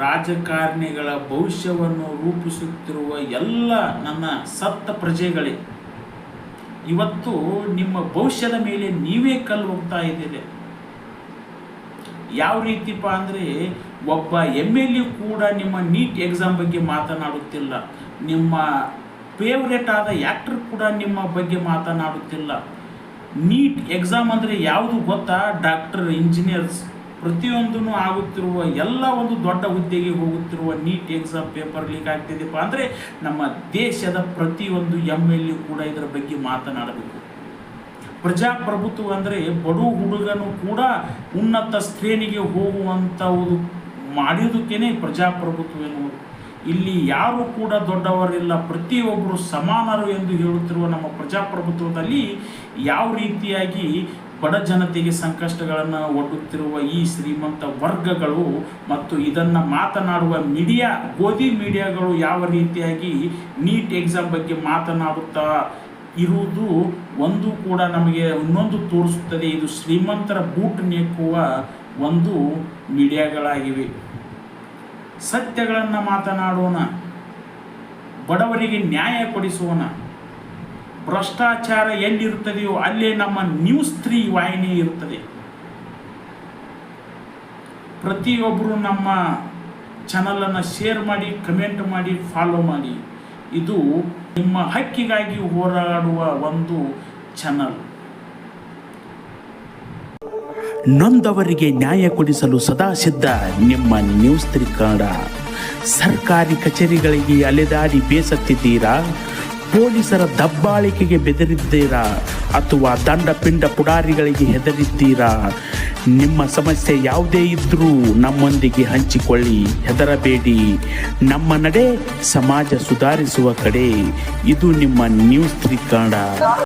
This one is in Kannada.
ರಾಜಕಾರಣಿಗಳ ಭವಿಷ್ಯವನ್ನು ರೂಪಿಸುತ್ತಿರುವ ಎಲ್ಲ ನನ್ನ ಸತ್ತ ಪ್ರಜೆಗಳೇ, ಇವತ್ತು ನಿಮ್ಮ ಭವಿಷ್ಯದ ಮೇಲೆ ನೀವೇ ಕಲ್ಲು ಹೋಗ್ತಾ ಇದ್ದೀರಿ. ಯಾವ ರೀತಿಪ್ಪ ಅಂದರೆ, ಒಬ್ಬ MLA ಕೂಡ ನಿಮ್ಮ ನೀಟ್ ಎಕ್ಸಾಮ್ ಬಗ್ಗೆ ಮಾತನಾಡುತ್ತಿಲ್ಲ. ನಿಮ್ಮ ಫೇವ್ರೇಟ್ ಆದ ಆ್ಯಕ್ಟರ್ ಕೂಡ ನಿಮ್ಮ ಬಗ್ಗೆ ಮಾತನಾಡುತ್ತಿಲ್ಲ. ನೀಟ್ ಎಕ್ಸಾಮ್ ಅಂದರೆ ಯಾವುದು ಗೊತ್ತಾ? ಡಾಕ್ಟರ್, ಇಂಜಿನಿಯರ್ಸ್ ಪ್ರತಿಯೊಂದೂ ಆಗುತ್ತಿರುವ ಎಲ್ಲ ಒಂದು ದೊಡ್ಡ ಹುದ್ದೆಗೆ ಹೋಗುತ್ತಿರುವ ನೀಟ್ ಎಕ್ಸಾಮ್ ಪೇಪರ್ ಲೀಕ್ ಆಗ್ತಿದೆಯಪ್ಪ ಅಂದರೆ ನಮ್ಮ ದೇಶದ ಪ್ರತಿಯೊಂದು MLA ಕೂಡ ಇದರ ಬಗ್ಗೆ ಮಾತನಾಡಬೇಕು. ಪ್ರಜಾಪ್ರಭುತ್ವ ಅಂದರೆ ಬಡು ಹುಡುಗನು ಕೂಡ ಉನ್ನತ ಶ್ರೇಣಿಗೆ ಹೋಗುವಂಥವುದು ಮಾಡಿದುಕ್ಕೇನೆ ಪ್ರಜಾಪ್ರಭುತ್ವ ಎನ್ನುವುದು. ಇಲ್ಲಿ ಯಾರು ಕೂಡ ದೊಡ್ಡವರಿಲ್ಲ, ಪ್ರತಿಯೊಬ್ಬರು ಸಮಾನರು ಎಂದು ಹೇಳುತ್ತಿರುವ ನಮ್ಮ ಪ್ರಜಾಪ್ರಭುತ್ವದಲ್ಲಿ ಯಾವ ರೀತಿಯಾಗಿ ಬಡ ಜನತೆಗೆ ಸಂಕಷ್ಟಗಳನ್ನು ಒಡ್ಡುತ್ತಿರುವ ಈ ಶ್ರೀಮಂತ ವರ್ಗಗಳು ಮತ್ತು ಇದನ್ನು ಮಾತನಾಡುವ ಮೀಡಿಯಾ, ಗೋಧಿ ಮೀಡಿಯಾಗಳು ಯಾವ ರೀತಿಯಾಗಿ ನೀಟ್ ಎಕ್ಸಾಮ್ ಬಗ್ಗೆ ಮಾತನಾಡುತ್ತಾ ಇರುವುದು ಒಂದು ಕೂಡ ನಮಗೆ ಇನ್ನೊಂದು ತೋರಿಸುತ್ತದೆ. ಇದು ಶ್ರೀಮಂತರ ಬೂಟ್ ನೆಕ್ಕುವ ಒಂದು ಮೀಡಿಯಾಗಳಾಗಿವೆ. ಸತ್ಯಗಳನ್ನು ಮಾತನಾಡೋಣ, ಬಡವರಿಗೆ ನ್ಯಾಯ ಕೊಡಿಸೋಣ. ಭ್ರಷ್ಟಾಚಾರ ಎಲ್ಲಿರುತ್ತದೆಯೋ ಅಲ್ಲೇ ನಮ್ಮ ನ್ಯೂಸ್3 ವಾಹಿನಿ ಇರುತ್ತದೆ. ಪ್ರತಿಯೊಬ್ಬರು ನಮ್ಮ ಚಾನಲನ್ನು ಶೇರ್ ಮಾಡಿ, ಕಮೆಂಟ್ ಮಾಡಿ, ಫಾಲೋ ಮಾಡಿ. ಇದು ನಿಮ್ಮ ಹಕ್ಕಿಗಾಗಿ ಹೋರಾಡುವ ಒಂದು ಚಾನಲ್. ನೊಂದವರಿಗೆ ನ್ಯಾಯ ಕೊಡಿಸಲು ಸದಾ ಸಿದ್ಧ ನಿಮ್ಮ ನ್ಯೂಸ್3 ಕನ್ನಡ. ಸರ್ಕಾರಿ ಕಚೇರಿಗಳಿಗೆ ಅಲೆದಾಡಿ ಬೇಸತ್ತಿದ್ದೀರಾ? ಪೊಲೀಸರ ದಬ್ಬಾಳಿಕೆಗೆ ಬೆದರಿದ್ದೀರಾ? ಅಥವಾ ದಂಡ ಪಿಂಡ ಪುಡಾರಿಗಳಿಗೆ ಹೆದರಿದ್ದೀರಾ? ನಿಮ್ಮ ಸಮಸ್ಯೆ ಯಾವುದೇ ಇದ್ದರೂ ನಮ್ಮೊಂದಿಗೆ ಹಂಚಿಕೊಳ್ಳಿ, ಹೆದರಬೇಡಿ. ನಮ್ಮ ನಡೆ ಸಮಾಜ ಸುಧಾರಿಸುವ ಕಡೆ. ಇದು ನಿಮ್ಮ ನ್ಯೂಸ್3 ಕನ್ನಡ.